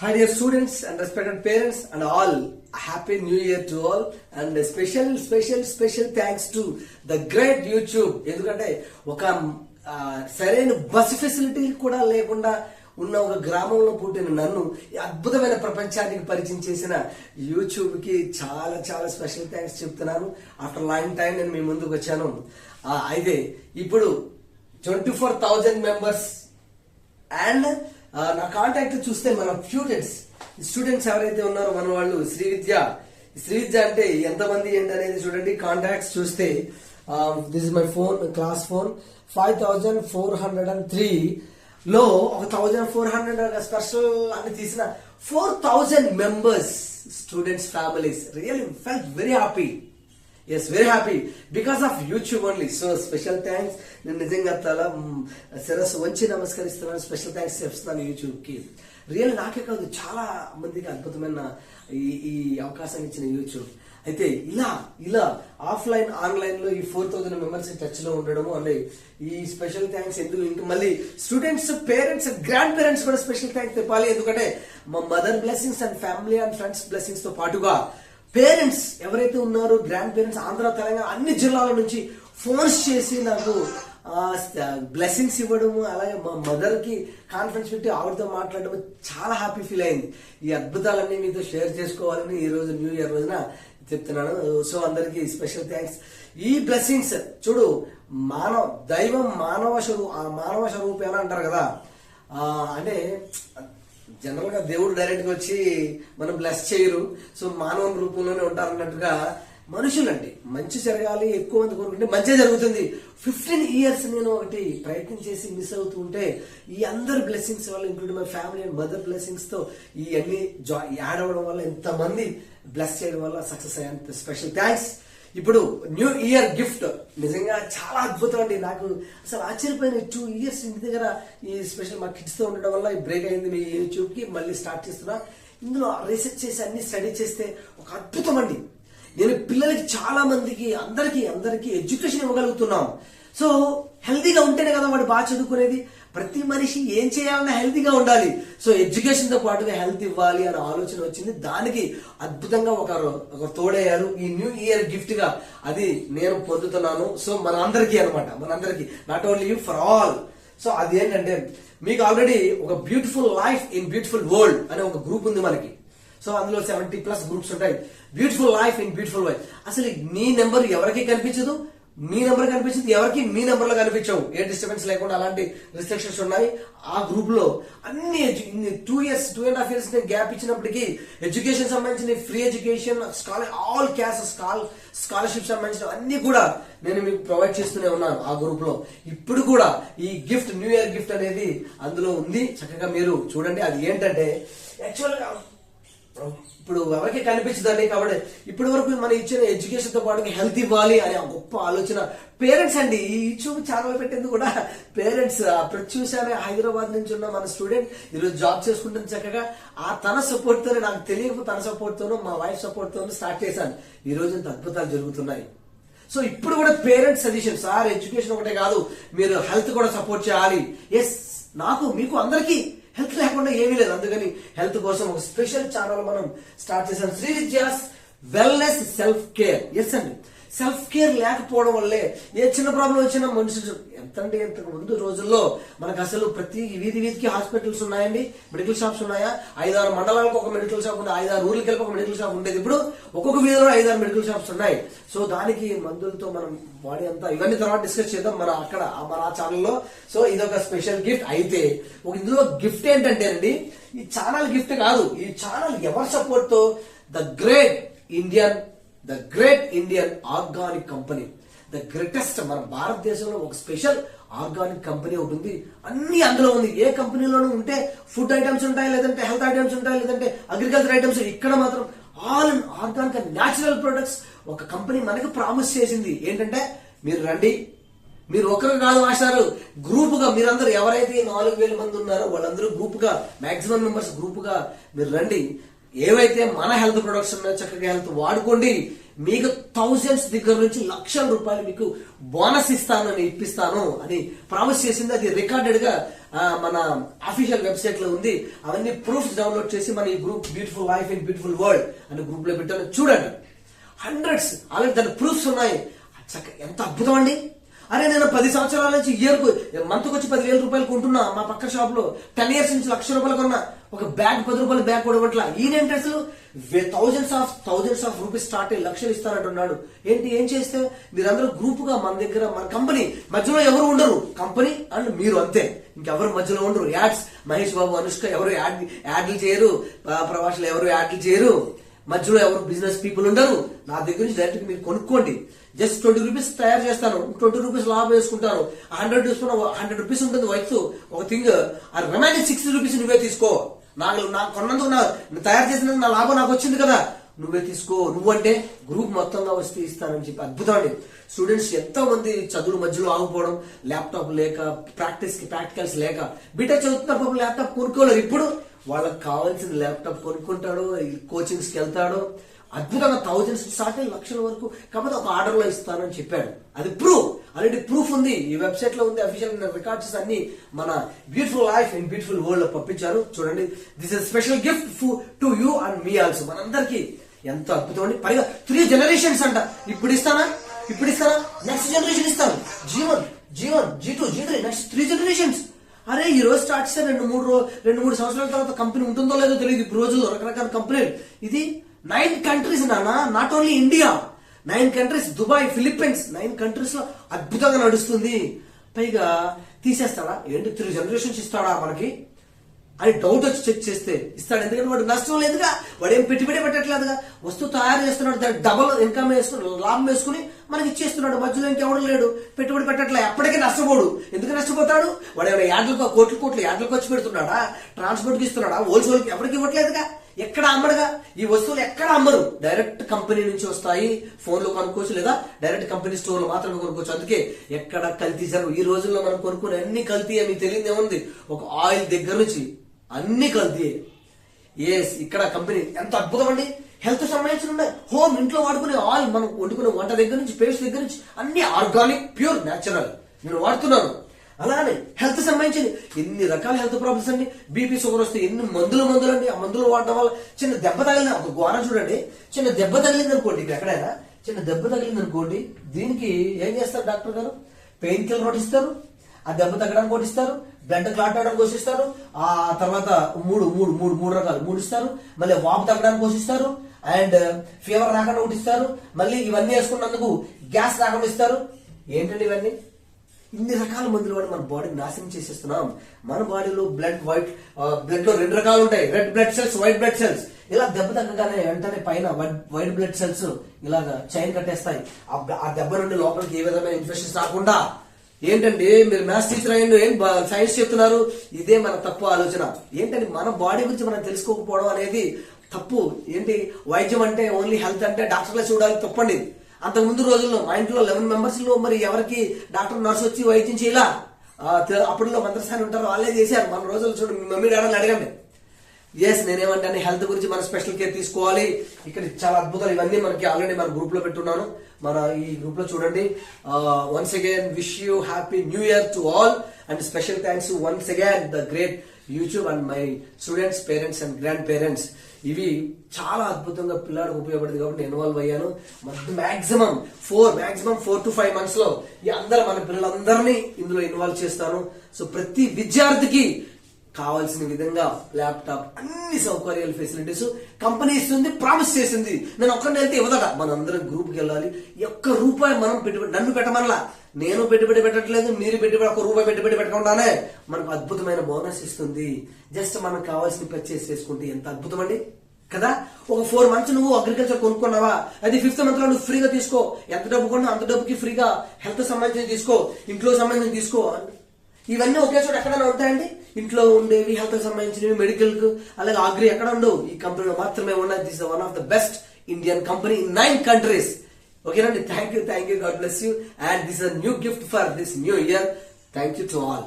Hi dear students and respected parents and all, happy new year to all and a special thanks to the great YouTube. ఎందుకంటే ఒక సరైన bus facility కూడా లేకుండా ఉన్న ఒక గ్రామంలో పుట్టిన నన్ను అద్భుతమైన ప్రపంచానికి పరిచయం చేసిన యూట్యూబ్ కి చాలా స్పెషల్ థ్యాంక్స్ చెప్తున్నాను. ఆఫ్టర్ లాంగ్ టైం నేను మీ ముందుకు వచ్చాను. అయితే ఇప్పుడు 24,000 మెంబర్స్ అండ్ నా కాంటాక్ట్ చూస్తే మన స్టూడెంట్స్ ఎవరైతే ఉన్నారో మన వాళ్ళు శ్రీ విద్య అంటే ఎంతమంది ఏంటి అనేది చూడండి. కాంటాక్ట్స్ చూస్తే this is my phone, class phone 5403 లో ఒక 1400 స్పెషల్ అని తీసిన 4000 members students families really felt very happy. Yes, very happy because of YouTube only. So special thanks. నేను నిజంగా శిరస్సు వంచి నమస్కరిస్తున్నాను. స్పెషల్ థ్యాంక్స్ చెప్తున్నాను యూట్యూబ్ కి. రియల్ నాకే కాదు, చాలా మందికి అద్భుతమైన ఈ అవకాశం ఇచ్చిన యూట్యూబ్. అయితే ఇలా ఆఫ్లైన్ ఆన్లైన్ లో ఈ 4000 మెంబర్స్ టచ్ లో ఉండడము అంటే ఈ స్పెషల్ థ్యాంక్స్ ఎందుకు. ఇంకా మళ్ళీ స్టూడెంట్స్, పేరెంట్స్, గ్రాండ్ పేరెంట్స్ కూడా స్పెషల్ థ్యాంక్స్ చెప్పాలి. ఎందుకంటే మా mother blessings and family and friends blessings తో పాటుగా పేరెంట్స్ ఎవరైతే ఉన్నారో, గ్రాండ్ పేరెంట్స్ ఆంధ్ర, తెలంగాణ అన్ని జిల్లాల నుంచి ఫోన్స్ చేసి నాకు బ్లెస్సింగ్స్ ఇవ్వడము, అలాగే మా మదర్ కి కాన్ఫరెన్స్ పెట్టి ఆవిడతో మాట్లాడడం చాలా హ్యాపీ ఫీల్ అయింది. ఈ అద్భుతాలన్నీ మీతో షేర్ చేసుకోవాలని ఈ రోజు న్యూ ఇయర్ రోజున చెప్తున్నాను. సో అందరికి స్పెషల్ థ్యాంక్స్. ఈ బ్లెస్సింగ్స్ చూడు, దైవం మానవ స్వరూపేనా అంటారు కదా. అంటే జనరల్ గా దేవుడు డైరెక్ట్ గా వచ్చి మనం బ్లెస్ చేయరు. సో మానవ రూపంలోనే ఉంటారన్నట్టుగా మనుషులండి మంచి జరగాలి, ఎక్కువ మంది కోరుకుంటే మంచిగా జరుగుతుంది. 15 years నేను ఒకటి ప్రయత్నం చేసి మిస్ అవుతూ ఉంటే ఈ అందరు బ్లెస్సింగ్స్ వల్ల, include my family and mother blessings తో ఈ అన్ని యాడ్ అవ్వడం వల్ల, ఎంతమంది బ్లెస్ చేయడం వల్ల సక్సెస్ అయ్యాను. Special thanks. ఇప్పుడు న్యూ ఇయర్ గిఫ్ట్ నిజంగా చాలా అద్భుతం అండి. నాకు అసలు ఆశ్చర్యపోయిన 2 years ఇంటి దగ్గర ఈ స్పెషల్ మా కిడ్స్ తో ఉండడం వల్ల ఈ బ్రేక్ అయింది. మీ యూట్యూబ్ కి మళ్ళీ స్టార్ట్ చేస్తున్నా. ఇందులో రీసెర్చ్ చేసి అన్ని స్టడీ చేస్తే ఒక అద్భుతం అండి. నేను పిల్లలకి చాలా మందికి అందరికి ఎడ్యుకేషన్ ఇవ్వగలుగుతున్నాం. సో హెల్తీగా ఉంటేనే కదా వాడు బాగా చదువుకునేది. ప్రతి మనిషి ఏం చేయాలన్నా హెల్తీగా ఉండాలి. సో ఎడ్యుకేషన్ తో పాటుగా హెల్త్ ఇవ్వాలి అనే ఆలోచన వచ్చింది. దానికి అద్భుతంగా ఒక తోడయ్యారు ఈ న్యూ ఇయర్ గిఫ్ట్ గా. అది నేను పొందుతున్నాను. సో మన అందరికీ అనమాట, not only you, for all. So అది ఏంటంటే, మీకు ఆల్రెడీ ఒక beautiful life in beautiful world అనే ఒక గ్రూప్ ఉంది మనకి. సో అందులో 70+ గ్రూప్స్ ఉంటాయి. Beautiful life in beautiful world. అసలు నీ నెంబర్ ఎవరికి కనిపించదు, మీ నెంబర్ కనిపించింది ఎవరికి మీ నెంబర్ లో కనిపించవు. ఏ డిస్టర్బెన్స్ లేకుండా అలాంటి రిస్ట్రిక్షన్స్ ఉన్నాయి. ఆ గ్రూప్ లో అన్ని 2.5 years నేను గ్యాప్ ఇచ్చినప్పటికీ ఎడ్యుకేషన్ సంబంధించిన free education, all classes, scholarship సంబంధించిన అన్ని కూడా నేను మీకు ప్రొవైడ్ చేస్తూనే ఉన్నాను ఆ గ్రూప్ లో. ఇప్పుడు కూడా ఈ గిఫ్ట్, న్యూ ఇయర్ గిఫ్ట్ అనేది అందులో ఉంది. చక్కగా మీరు చూడండి. అది ఏంటంటే, యాక్చువల్ గా ఇప్పుడు ఎవరికి కనిపించదండి. కాబట్టి ఇప్పటి వరకు మనం ఇచ్చిన ఎడ్యుకేషన్ తో పాటు హెల్త్ ఇవ్వాలి అనే గొప్ప ఆలోచన పేరెంట్స్ అండి. ఈ యూట్యూబ్ ఛానల్ పెట్టేందుకు కూడా పేరెంట్స్. ప్రత్యూషానే హైదరాబాద్ నుంచి ఉన్న మన స్టూడెంట్ ఈరోజు జాబ్ చేసుకుంటుంది చక్కగా. తన సపోర్ట్ తోనే, నాకు తెలియక తన సపోర్ట్ తోనూ, మా వైఫ్ సపోర్ట్ తోనూ స్టార్ట్ చేశాను. ఈ రోజు ఇంత అద్భుతాలు జరుగుతున్నాయి. సో ఇప్పుడు కూడా పేరెంట్స్ సజెషన్, సార్ ఎడ్యుకేషన్ ఒకటే కాదు, మీరు హెల్త్ కూడా సపోర్ట్ చేయాలి. ఎస్, మీకు అందరికీ హెల్త్ లేకుండా ఏమీ లేదు. అందుకని హెల్త్ కోసం ఒక స్పెషల్ ఛానల్ మనం స్టార్ట్ చేశాం, Shri Vidya's wellness self care. Yes అండి, సెల్ఫ్ కేర్ లేకపోవడం వల్లే ఏ చిన్న ప్రాబ్లం వచ్చినా మనుషులు ఇంతకు ముందు రోజుల్లో మనకు అసలు ప్రతి వీధికి హాస్పిటల్స్ ఉన్నాయండి, మెడికల్ షాప్స్ ఉన్నాయా? 5-6 మండలాలకు ఒక మెడికల్ షాప్ ఉంది, 5-6 ఊర్లకి వెళ్ళి ఒక మెడికల్ షాప్ ఉండేది. ఇప్పుడు ఒక్కొక్క వీధిలో 5-6 మెడికల్ షాప్స్ ఉన్నాయి. సో దానికి మందులతో మనం బాడీ అంతా, ఇవన్నీ తర్వాత డిస్కస్ చేద్దాం మన ఛానల్లో. సో ఇదొక స్పెషల్ గిఫ్ట్. అయితే ఇందులో గిఫ్ట్ ఏంటంటేనండి, ఈ ఛానల్ గిఫ్ట్ కాదు. ఈ ఛానల్ ఎవరి సపోర్ట్ తో, the great Indian organic company, the greatest, మన భారతదేశంలో ఒక స్పెషల్ ఆర్గానిక్ కంపెనీ ఒకటి ఉంది. అన్ని అందులో ఉంది. ఏ కంపెనీలోనూ ఉంటే ఫుడ్ ఐటమ్స్ ఉంటాయి, లేదంటే హెల్త్ ఐటమ్స్ ఉంటాయి, లేదంటే అగ్రికల్చర్ ఐటమ్స్. ఇక్కడ మాత్రం all in organic and natural products ఒక కంపెనీ మనకు ప్రామిస్ చేసింది. ఏంటంటే, మీరు రండి, మీరు ఒకరు కాదు మాస్టారు, గ్రూప్ గా మీరందరూ ఎవరైతే 4,000 మంది ఉన్నారో వాళ్ళందరూ గ్రూప్ గా, మాక్సిమం మెంబర్స్ గ్రూప్ గా మీరు రండి. ఏవైతే మన హెల్త్ ప్రొడక్ట్స్ ఉన్నాయో చక్కగా హెల్త్ వాడుకోండి. మీకు థౌజండ్స్ దగ్గర నుంచి లక్షల రూపాయలు మీకు బోనస్ ఇప్పిస్తాను అని ప్రామిస్ చేసింది. అది రికార్డెడ్ గా మన అఫీషియల్ వెబ్సైట్ లో ఉంది. అవన్నీ ప్రూఫ్స్ డౌన్లోడ్ చేసి మన ఈ group beautiful life in beautiful world అనే గ్రూప్ లో పెట్టాను. చూడండి, హండ్రెడ్స్ అలాగే దాని ప్రూఫ్స్ ఉన్నాయి. ఎంత అద్భుతం అండి. అరే నేను 10 సంవత్సరాల నుంచి ఇయర్ మంత్కి వచ్చి 10,000 రూపాయలు కొంటున్నా. మా పక్క షాప్ లో 10 years నుంచి 1,00,000 రూపాయలు కొన్నా. ఒక బ్యాగ్ 10 రూపాయల బ్యాగ్ కొనబట్ల ఈయనేంటి అసలు థౌజండ్స్ ఆఫ్ రూపీస్ స్టార్ట్ అయ్యి లక్షలు ఇస్తానంటున్నాడు. ఏం చేస్తే మీరందరూ గ్రూప్ గా మన దగ్గర మన కంపెనీ మధ్యలో ఎవరు ఉండరు. కంపెనీ అండ్ మీరు అంతే, ఇంకెవరు మధ్యలో ఉండరు. యాడ్స్ మహేష్ బాబు, అనుష్క ఎవరు యాడ్లు చేయరు. ప్రవాసులు ఎవరు యాడ్లు చేయరు. మధ్యలో ఎవరు బిజినెస్ పీపుల్ ఉండరు. నా దగ్గర నుంచి డైరెక్ట్ మీరు కొనుక్కోండి. జస్ట్ 20 రూపీస్ తయారు చేస్తాను, 20 రూపీస్ లాభం వేసుకుంటాను. 100 రూపీస్ ఉంటుంది వైఫ్ ఒక థింగ్. ఆ రిమైనింగ్ 60 రూపీస్ నువ్వే తీసుకో. నాకు కొన్నందుకు తయారు చేసినందుకు నా లాభం నాకు వచ్చింది కదా, నువ్వే తీసుకో. నువ్వంటే గ్రూప్ మొత్తంగా వస్తే ఇస్తానని చెప్పి. అద్భుతం అండి. స్టూడెంట్స్ ఎంతో మంది చదువుల మధ్యలో ఆగిపోవడం, ల్యాప్టాప్ లేక, ప్రాక్టికల్స్ లేక, బీటెక్ చదువుతున్న ల్యాప్టాప్ కొనుక్కోలేరు. ఇప్పుడు వాళ్ళకి కావాల్సిన ల్యాప్టాప్ కొనుక్కుంటాడు, కోచింగ్స్కి వెళ్తాడు. అద్భుతంగా థౌజండ్స్ స్టార్ట్ అయ్యి లక్షల వరకు. కాకపోతే ఒక ఆర్డర్ లో ఇస్తానని చెప్పాడు. అది ఆల్రెడీ ప్రూఫ్ ఉంది, ఈ వెబ్సైట్ లో ఉంది. అఫీషియల్ రికార్డ్స్ అన్ని మన beautiful life in beautiful world లో పంపించారు. చూడండి, this is special gift to you and me also. మనందరికి ఎంతో అద్భుతం అండి. పైగా 3 generations అంట. ఇప్పుడు ఇస్తానా, నెక్స్ట్ జనరేషన్ ఇస్తాను. G1, G2, G3, next 3 generations. అరే ఈ రోజు స్టార్ట్ చేస్తే 2-3 సంవత్సరాల తర్వాత కంపెనీ ఉంటుందో లేదో తెలియదు. ఇప్పుడు రోజుల్లో రకరకాల కంపెనీలు. ఇది 9 countries నానా, not only India. 9 countries, Dubai, Philippines, 9 countries లో అద్భుతంగా నడుస్తుంది. పైగా తీసేస్తాడా ఏంటి, 3 generations ఇస్తాడా మనకి అని డౌట్ వచ్చి చెక్ చేస్తే ఇస్తాడు. ఎందుకంటే వాడు నష్టం లేదుగా, వాడు ఏం పెట్టుబడి పెట్టట్లేదుగా. వస్తువు తయారు చేస్తున్నాడు, దానికి డబల్ ఇన్కమ్ లాభం వేసుకుని మనకి ఇచ్చేస్తున్నాడు. మధ్యలో ఇంకెవడం లేడు, పెట్టుబడి పెట్టట్లే. ఎప్పటికీ నష్టపోడు. ఎందుకు నష్టపోతాడు? వాడు ఏమైనా కోట్లు యాడ్లకు వచ్చి పెడుతున్నాడా, ట్రాన్స్పోర్ట్ కి ఇస్తున్నాడా, హోల్సేల్కి ఎవరికి ఇవ్వట్లేదుగా. ఎక్కడ అమ్మడుగా. ఈ వస్తువులు ఎక్కడ అమ్మరు, డైరెక్ట్ కంపెనీ నుంచి వస్తాయి. ఫోన్ లో కొనుక్కోవచ్చు, లేదా డైరెక్ట్ కంపెనీ స్టోర్ లో మాత్రమే కొనుక్కోవచ్చు. అందుకే ఎక్కడ కల్తీ జరగదు. ఈ రోజుల్లో మనం కొనుక్కునే అన్ని కల్తీ. మీకు తెలియదు ఏముంది, ఒక ఆయిల్ దగ్గర నుంచి అన్ని కల్తీ. ఇక్కడ కంపెనీ ఎంత అద్భుతం అండి. హెల్త్ సంబంధించిన ఉన్నాయి. హోమ్ ఇంట్లో వాడుకునే ఆయిల్, మనం వండుకునే వంట దగ్గర నుంచి, పేస్ట్ దగ్గర నుంచి అన్ని ఆర్గానిక్, ప్యూర్, న్యాచురల్ నేను వాడుతున్నాను. అలానే హెల్త్ సంబంధించింది ఎన్ని రకాల హెల్త్ ప్రాబ్లమ్స్ అండి. బీపీ, షుగర్ వస్తే ఎన్ని మందులు అండి. ఆ మందులు వాడడం వల్ల చిన్న దెబ్బ తగిలిన ఒక ఘోరం చూడండి. చిన్న దెబ్బ తగిలింది అనుకోండి, ఎక్కడైనా చిన్న దెబ్బ తగిలింది అనుకోండి, దీనికి ఏం చేస్తారు డాక్టర్ గారు? పెయిన్ కిల్లర్ ఒకటి ఇస్తారు, ఆ దెబ్బ తగ్గడానికి ఒకటి ఇస్తారు, బ్లడ్ క్లాట్ అవడానికి ఒకటి ఇస్తారు, ఆ తర్వాత మూడు రకాలు 3 ఇస్తారు. మళ్ళీ వాపు తగ్గడానికి ఒకటి ఇస్తారు, అండ్ ఫీవర్ రాకుండా ఒకటి ఇస్తారు. మళ్ళీ ఇవన్నీ వేసుకున్నందుకు గ్యాస్ రాకుండా ఇస్తారు. ఏంటండి ఇవన్నీ? ఇన్ని రకాల మందులు వాడి మన బాడీని నాశనం చేసేస్తున్నాం. మన బాడీలో బ్లడ్ లో 2 రకాలు ఉంటాయి, red blood cells, white blood cells. ఇలా దెబ్బ తగ్గగానే వెంటనే పైన వైట్ బ్లడ్ సెల్స్ ఇలాగా చైన్ కట్టేస్తాయి. ఆ దెబ్బ నుండి లోపలికి ఏ విధమైన ఇన్ఫెక్షన్స్ రాకుండా. ఏంటండి మీరు మ్యాథ్స్ టీచర్ అయ్యండి, ఏం సైన్స్ చెప్తున్నారు? ఇదే మన తప్పు ఆలోచన. ఏంటంటే మన బాడీ గురించి మనం తెలుసుకోకపోవడం అనేది తప్పు. ఏంటి వైద్యం అంటే ఓన్లీ హెల్త్ అంటే డాక్టర్లే చూడాలి, తప్పండి. అంతకు ముందు రోజుల్లో మా ఇంట్లో 11 members లో మరి ఎవరికి డాక్టర్, నర్స్ వచ్చి వైద్యం చేయాల. అప్పుడులో మంత్రసాని ఉంటారు, వాళ్ళే చేశారు. మన రోజుల్లో చూడండి, మీ మమ్మీ డాడీని అడగండి. నేనేమంటాను, హెల్త్ గురించి మన స్పెషల్ కేర్ తీసుకోవాలి. ఇక్కడ చాలా అద్భుతాలు ఇవన్నీ మనకి ఆల్రెడీ మన గ్రూప్ లో పెట్టున్నాను. మన ఈ గ్రూప్ లో చూడండి. Once again wish you happy new year to all and special thanks once again the great YouTube and my students, parents and grand parents. ఇవి చాలా అద్భుతంగా పిల్లాడికి ఉపయోగపడింది కాబట్టి నేను ఇన్వాల్వ్ అయ్యాను. మాక్సిమం 4 to 5 months లో ఈ అందరూ మన పిల్లలందరినీ ఇందులో ఇన్వాల్వ్ చేస్తాను. సో ప్రతి విద్యార్థికి కావాల్సిన విధంగా ల్యాప్టాప్, అన్ని సౌకర్యాలు, ఫెసిలిటీస్ కంపెనీ ఇస్తుంది, ప్రామిస్ చేసింది. నేను ఒక్కడిని వెళ్తే ఇవ్వదట. మనందరం గ్రూప్కి వెళ్ళాలి. ₹1 మనం పెట్టుబడి, నన్ను పెట్టమనలా, నేను పెట్టుబడి పెట్టట్లేదు, మీరు పెట్టుబడి ₹1 పెట్టుబడి పెట్టకుండానే మనకు అద్భుతమైన బోనస్ ఇస్తుంది. జస్ట్ మనకు కావాల్సిన పర్చేస్ చేసుకుంటే ఎంత అద్భుతం అండి కదా. ఒక 4 months నువ్వు అగ్రికల్చర్ కొనుక్కున్నావా, అది 5th month లో నువ్వు ఫ్రీగా తీసుకో. ఎంత డబ్బు కొన్నా అంత డబ్బుకి ఫ్రీగా హెల్త్ సంబంధించి తీసుకో, ఇంట్లో సంబంధించి తీసుకో. ఇవన్నీ ఒకే చోట ఎక్కడైనా ఉంటాయండి? ఇంట్లో ఉండేవి, హెల్త్ సంబంధించినవి, మెడికల్ కు, అలాగే అగ్రి ఎక్కడ ఉండవు. ఈ కంపెనీలో మాత్రమే ఉన్నాయి. This is one of the best Indian company in 9 countries. ఓకేనండి. Thank you, God bless you. And this is a new gift for this new year. Thank you to all.